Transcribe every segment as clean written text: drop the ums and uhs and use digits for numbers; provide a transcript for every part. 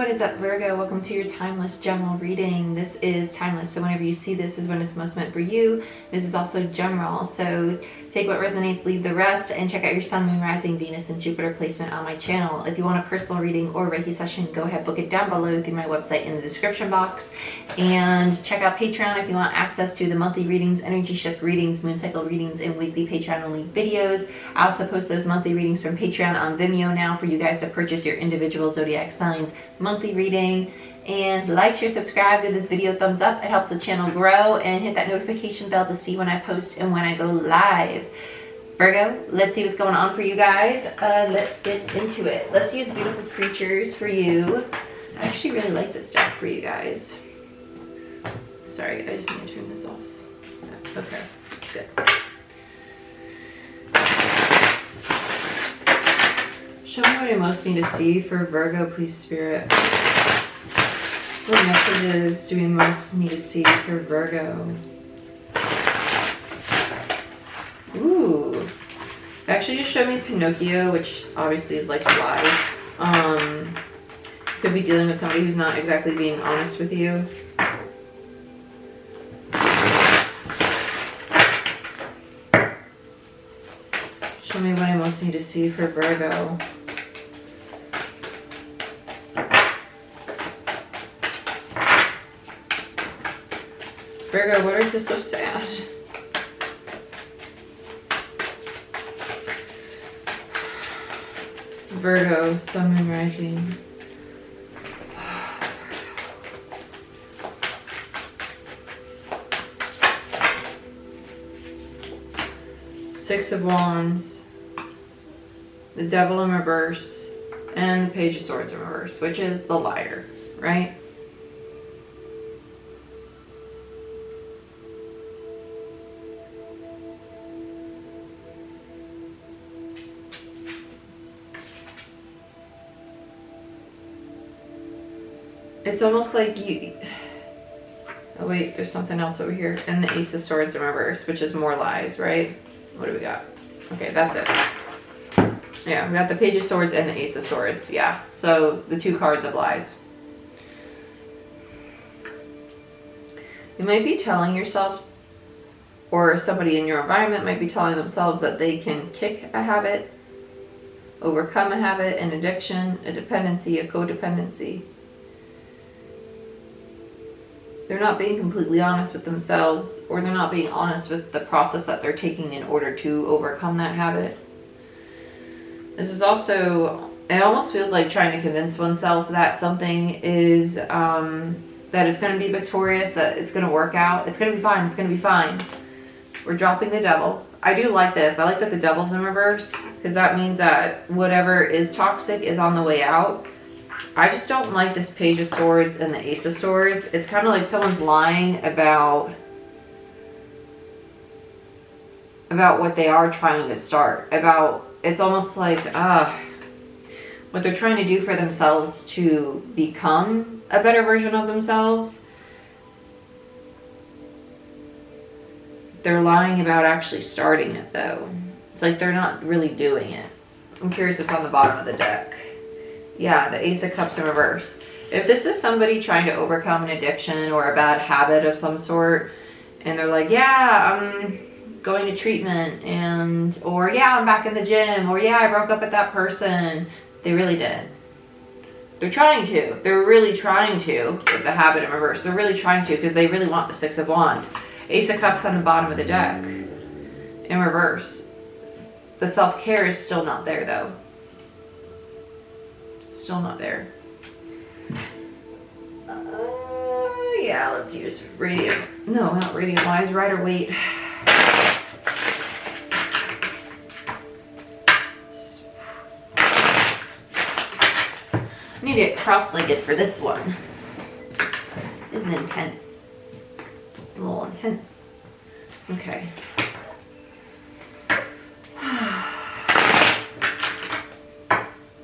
is up, Virgo? Welcome to your timeless general reading. This is timeless, so whenever you see this is when it's most meant for you. This is also general, so take what resonates, leave the rest, and check out your sun, moon, rising, Venus, and Jupiter placement on my channel. If you want a personal reading or Reiki session, go ahead, book it down below through my website in the description box. And check out Patreon if you want access to the monthly readings, energy shift readings, moon cycle readings, and weekly Patreon only videos. I also post those monthly readings from Patreon on Vimeo now for you guys to purchase your individual zodiac signs monthly reading. And like, share, subscribe, give this video a thumbs up. It helps the channel grow, and hit that notification bell to see when I post and when I go live. Virgo, let's see what's going on for you guys. Let's get into it. Let's use beautiful creatures for you. I actually really like this deck for you guys. Sorry, I just need to turn this off. Okay, good. Show me what I most need to see for Virgo, please, Spirit. What messages do we most need to see for Virgo? Ooh. Actually just showed me Pinocchio, which obviously is like lies. Could be dealing with somebody who's not exactly being honest with you. Show me what I most need to see for Virgo. Virgo, why do I feel so sad? Virgo, sun, moon, rising. Six of Wands, the Devil in reverse, and the Page of Swords in reverse, which is the liar, right? It's almost like you... Oh wait, there's something else over here. And the Ace of Swords in reverse, which is more lies, right? What do we got? Okay, that's it. Yeah, we got the Page of Swords and the Ace of Swords. Yeah, so the two cards of lies. You might be telling yourself, or somebody in your environment might be telling themselves that they can kick a habit, overcome a habit, an addiction, a dependency, a codependency. They're not being completely honest with themselves, or they're not being honest with the process that they're taking in order to overcome that habit. This is also, it almost feels like trying to convince oneself that something is, that it's going to be victorious, that it's going to work out, it's going to be fine, it's going to be fine. We're dropping the Devil. I do like this. I like that the Devil's in reverse, because that means that whatever is toxic is on the way out. I just don't like this Page of Swords and the Ace of Swords. It's kind of like someone's lying about what they are trying to start. It's almost like what they're trying to do for themselves to become a better version of themselves. They're lying about actually starting it, though. It's like they're not really doing it. I'm curious what's on the bottom of the deck. Yeah, the Ace of Cups in reverse. If this is somebody trying to overcome an addiction or a bad habit of some sort, and they're like, yeah, I'm going to treatment, or yeah, I'm back in the gym, or yeah, I broke up with that person. They really did. They're trying to. They're really trying to with the habit in reverse. They're really trying to because they really want the Six of Wands. Ace of Cups on the bottom of the deck in reverse. The self-care is still not there, though. Still not there. Yeah, let's use Radiant. No, not Radiant Wise. Rider Waite. I need to get cross-legged for this one. This is intense. A little intense. Okay.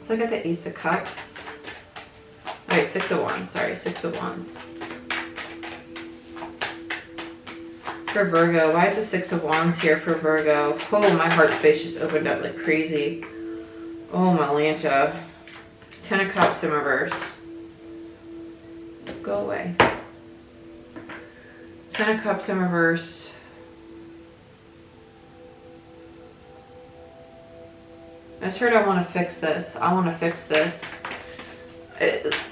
So I got the Ace of Cups. Alright, Six of Wands. Sorry, Six of Wands. For Virgo. Why is the Six of Wands here for Virgo? Oh, my heart space just opened up like crazy. Oh, my Lanta. 10 of Cups in reverse. Go away. Ten of Cups in reverse. I just heard I want to fix this. I want to fix this.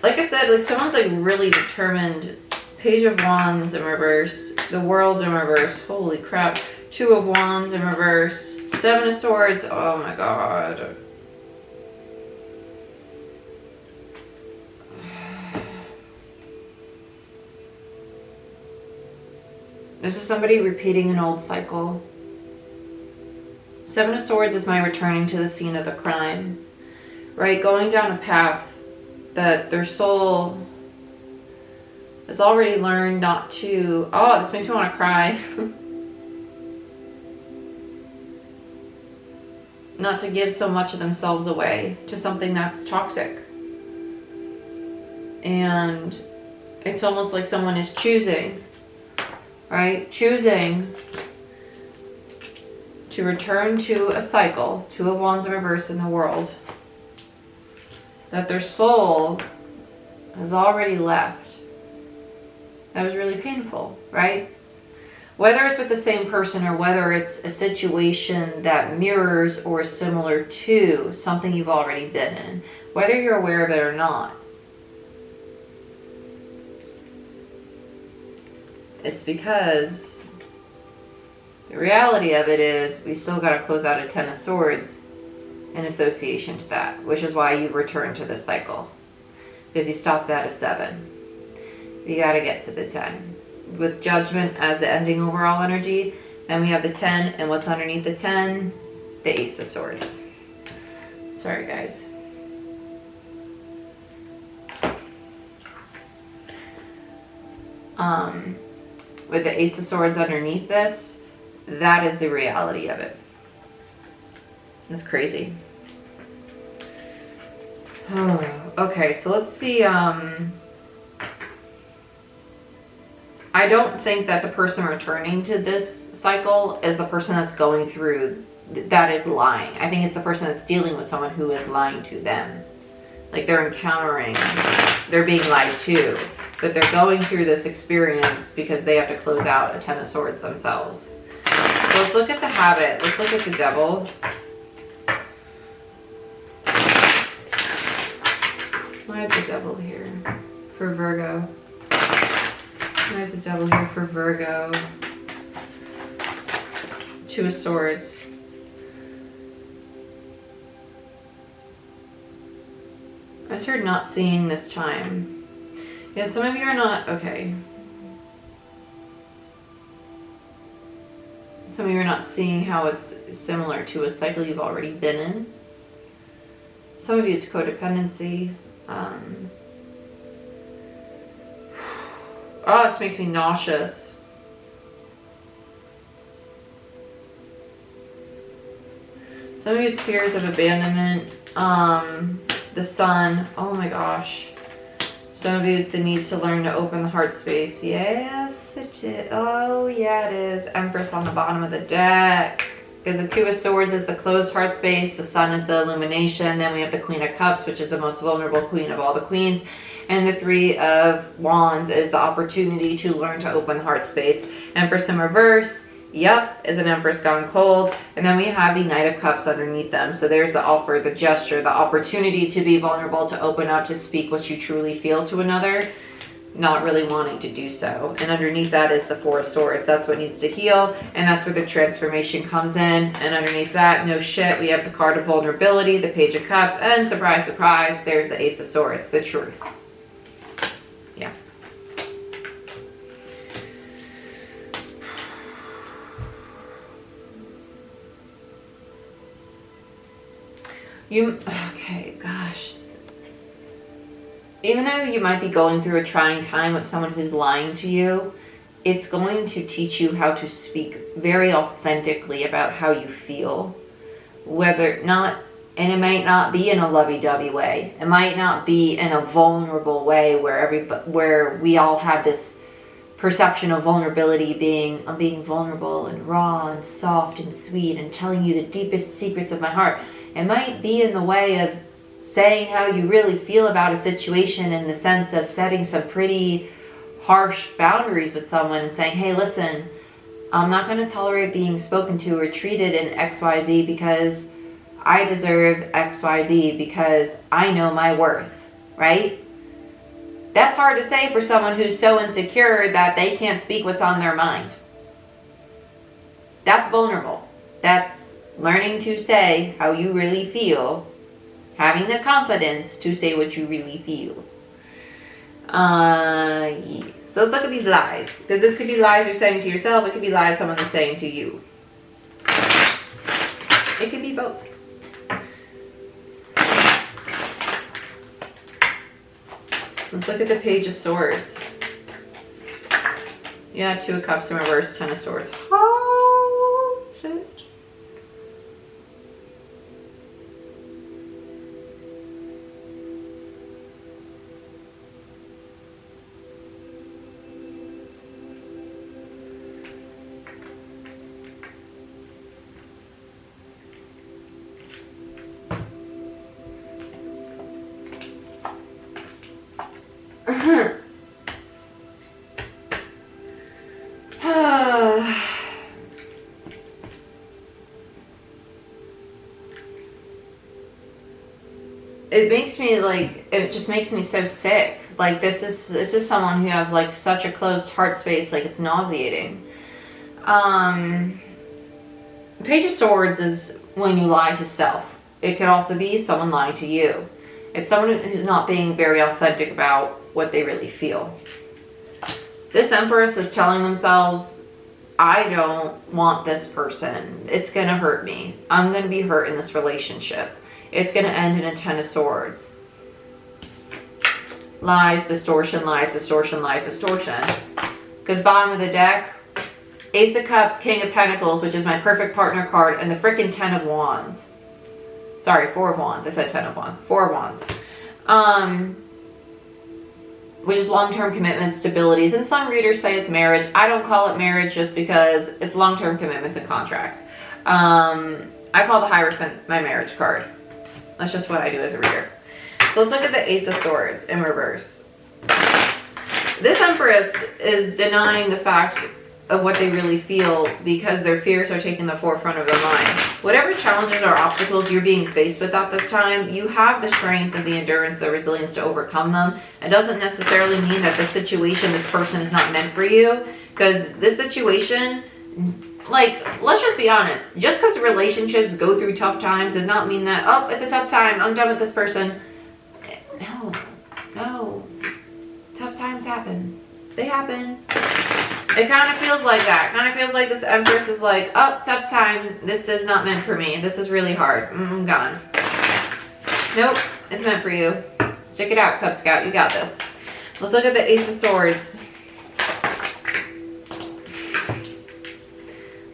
Like I said, like someone's like really determined. Page of Wands in reverse. The World in reverse. Holy crap. Two of Wands in reverse. Seven of Swords. Oh my god. This is somebody repeating an old cycle. Seven of Swords is my returning to the scene of the crime. Right? Going down a path that their soul has already learned not to... Oh, this makes me want to cry. Not to give so much of themselves away to something that's toxic. And it's almost like someone is choosing, right? Choosing to return to a cycle, Two of Wands in reverse in the World, that their soul has already left. That was really painful, right? Whether it's with the same person or whether it's a situation that mirrors or is similar to something you've already been in, whether you're aware of it or not, it's because the reality of it is we still got to close out a Ten of Swords in association to that, which is why you return to this cycle, because you stopped at a 7. You got to get to the 10. With Judgment as the ending overall energy, then we have the 10, and what's underneath the 10? The Ace of Swords. Sorry, guys. With the Ace of Swords underneath this, that is the reality of it. It's crazy. Okay, so let's see. I don't think that the person returning to this cycle is the person that's going through, that is lying. I think it's the person that's dealing with someone who is lying to them. Like they're encountering, they're being lied to, but they're going through this experience because they have to close out a Ten of Swords themselves. So let's look at the habit. Let's look at the Devil. Why is the Devil here for Virgo? Why is the Devil here for Virgo? Two of Swords. I just heard not seeing this time. Yeah, some of you are not... Okay. Some of you are not seeing how it's similar to a cycle you've already been in. Some of you it's codependency. Oh, this makes me nauseous. Some of you it's fears of abandonment. The Sun. Oh my gosh. Some of you it's the need to learn to open the heart space. Yes, it is. Oh yeah, it is. Empress on the bottom of the deck. Because the Two of Swords is the closed heart space. The Sun is the illumination. Then we have the Queen of Cups, which is the most vulnerable queen of all the queens. And the Three of Wands is the opportunity to learn to open the heart space. Empress in reverse, yep, is an Empress gone cold. And then we have the Knight of Cups underneath them. So there's the offer, the gesture, the opportunity to be vulnerable, to open up, to speak what you truly feel to another, not really wanting to do so. And underneath that is the Four of Swords. That's what needs to heal, and that's where the transformation comes in. And underneath that, no shit, we have the card of vulnerability, the Page of Cups, and surprise, surprise, there's the Ace of Swords, the truth. Yeah. Okay, gosh. Even though you might be going through a trying time with someone who's lying to you, it's going to teach you how to speak very authentically about how you feel. Whether not, and it might not be in a lovey-dovey way. It might not be in a vulnerable way where we all have this perception of vulnerability being, I'm being vulnerable and raw and soft and sweet and telling you the deepest secrets of my heart. It might be in the way of saying how you really feel about a situation, in the sense of setting some pretty harsh boundaries with someone and saying, hey, listen, I'm not going to tolerate being spoken to or treated in XYZ because I deserve XYZ, because I know my worth, right? That's hard to say for someone who's so insecure that they can't speak what's on their mind. That's vulnerable. That's learning to say how you really feel, having the confidence to say what you really feel. Yeah. So let's look at these lies, because this could be lies you're saying to yourself. It could be lies someone is saying to you. It could be both. Let's look at the Page of Swords. Yeah, Two of Cups in reverse, Ten of Swords. Oh, shit. It makes me like, it just makes me so sick. Like this is someone who has like such a closed heart space, like it's nauseating. Page of Swords is when you lie to self. It could also be someone lying to you. It's someone who's not being very authentic about what they really feel. This Empress is telling themselves, I don't want this person. It's going to hurt me. I'm going to be hurt in this relationship. It's going to end in a Ten of Swords. Lies, distortion, lies, distortion, lies, distortion. Because bottom of the deck, Ace of Cups, King of Pentacles, which is my perfect partner card, and the freaking Ten of Wands. Sorry, Four of Wands. I said Ten of Wands. Four of Wands. Which is long-term commitments, stabilities. And some readers say it's marriage. I don't call it marriage just because it's long-term commitments and contracts. I call the Hierophant my marriage card. That's just what I do as a reader. So let's look at the Ace of Swords in reverse. This Empress is denying the fact of what they really feel because their fears are taking the forefront of their mind. Whatever challenges or obstacles you're being faced with at this time, you have the strength and the endurance, the resilience to overcome them. It doesn't necessarily mean that the situation, this person is not meant for you, because this situation, like, let's just be honest. Just because relationships go through tough times does not mean that, oh, it's a tough time, I'm done with this person. No. Tough times happen. They happen. It kind of feels like that. Kind of feels like this Empress is like, oh, tough time. This is not meant for me. This is really hard. I'm gone. Nope, it's meant for you. Stick it out, Cub Scout. You got this. Let's look at the Ace of Swords.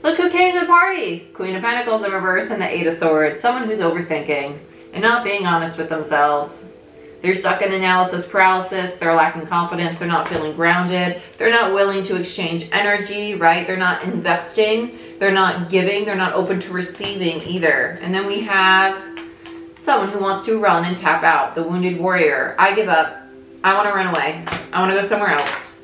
Look who came to the party. Queen of Pentacles in reverse and the Eight of Swords. Someone who's overthinking and not being honest with themselves. They're stuck in analysis paralysis. They're lacking confidence. They're not feeling grounded. They're not willing to exchange energy, right? They're not investing. They're not giving. They're not open to receiving either. And then we have someone who wants to run and tap out. The Wounded Warrior. I give up. I want to run away. I want to go somewhere else.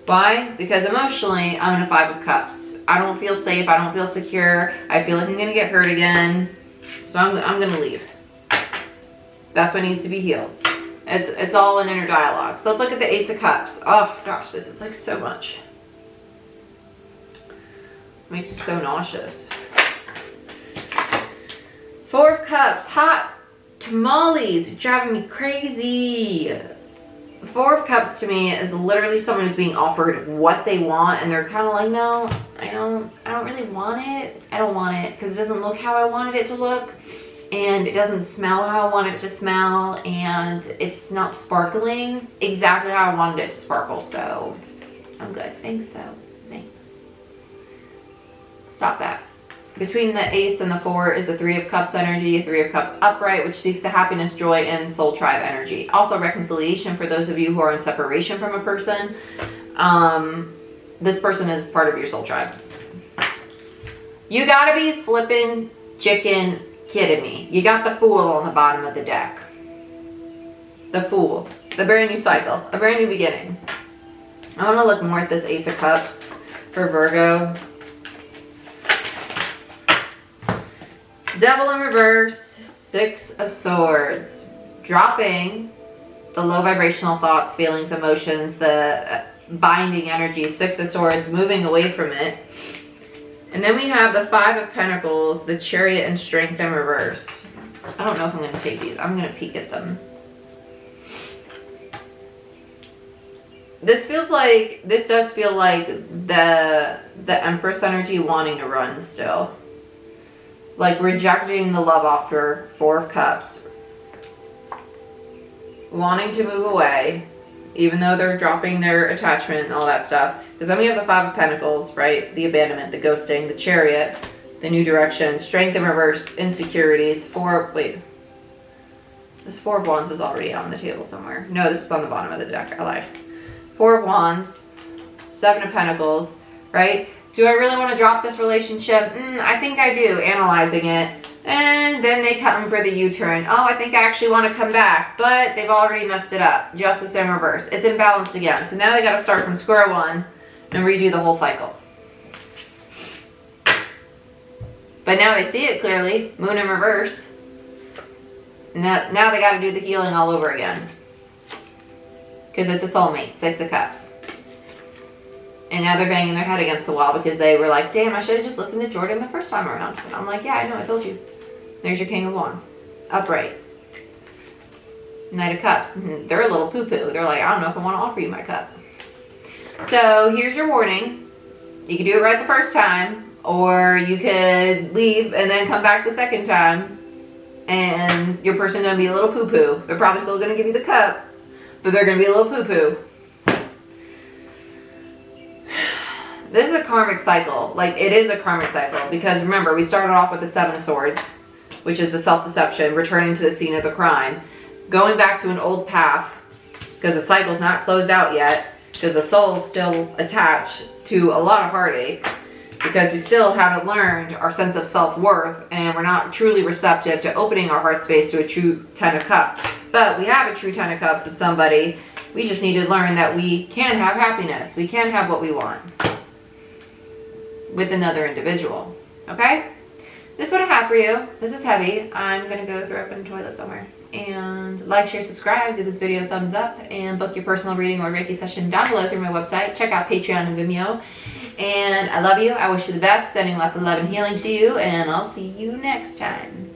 Why? Because emotionally, I'm in a Five of Cups. I don't feel safe. I don't feel secure. I feel like I'm going to get hurt again. So I'm going to leave. That's what needs to be healed. It's all an inner dialogue. So let's look at the Ace of Cups. Oh gosh, this is like so much. Makes me so nauseous. Four of Cups, hot tamales, driving me crazy. Four of Cups to me is literally someone who's being offered what they want, and they're kind of like, no, I don't really want it. I don't want it because it doesn't look how I wanted it to look. And it doesn't smell how I wanted it to smell, and it's not sparkling exactly how I wanted it to sparkle, so I'm good. Thanks, though. Thanks. Stop that. Between the Ace and the Four is the Three of Cups energy, Three of Cups upright, which speaks to happiness, joy, and soul tribe energy. Also reconciliation for those of you who are in separation from a person. This person is part of your soul tribe. You gotta be flipping chicken kidding me. You got the Fool on the bottom of the deck. The Fool. The brand new cycle. A brand new beginning. I want to look more at this Ace of Cups for Virgo. Devil in reverse. Six of Swords. Dropping the low vibrational thoughts, feelings, emotions, the binding energy. Six of Swords, moving away from it. And then we have the Five of Pentacles, the Chariot, and Strength in reverse. I don't know if I'm going to take these. I'm going to peek at them. This does feel like the Empress energy wanting to run still. Like rejecting the love offer, Four of Cups. Wanting to move away, even though they're dropping their attachment and all that stuff. Because then we have the Five of Pentacles, right? The abandonment, the ghosting, the Chariot, the new direction, Strength in reverse, insecurities, this Four of Wands was already on the table somewhere. No, this was on the bottom of the deck, I lied. Four of Wands, Seven of Pentacles, right? Do I really want to drop this relationship? I think I do, analyzing it. And then they come for the U-turn. Oh, I think I actually want to come back, but they've already messed it up. Justice in reverse. It's imbalanced again. So now they got to start from square one and redo the whole cycle. But now they see it clearly. Moon in reverse. Now they got to do the healing all over again. Because it's a soulmate. Six of Cups. And now they're banging their head against the wall because they were like, damn, I should have just listened to Jordyn the first time around. And I'm like, yeah, I know, I told you. There's your King of Wands. Upright. Knight of Cups. They're a little poo-poo. They're like, I don't know if I want to offer you my cup. So here's your warning. You can do it right the first time, or you could leave and then come back the second time, and your person's going to be a little poo-poo. They're probably still going to give you the cup, but they're going to be a little poo-poo. This is a karmic cycle. Like, it is a karmic cycle, because remember, we started off with the Seven of Swords, which is the self-deception, returning to the scene of the crime, going back to an old path, because the cycle's not closed out yet, because the soul's still attached to a lot of heartache, because we still haven't learned our sense of self-worth, and we're not truly receptive to opening our heart space to a true Ten of Cups. But we have a true Ten of Cups with somebody. We just need to learn that we can have happiness. We can have what we want with another individual. Okay? This is what I have for you. This is heavy. I'm going to go throw up in the toilet somewhere. And like, share, subscribe, give this video a thumbs up, and book your personal reading or Reiki session down below through my website. Check out Patreon and Vimeo. And I love you. I wish you the best. Sending lots of love and healing to you. And I'll see you next time.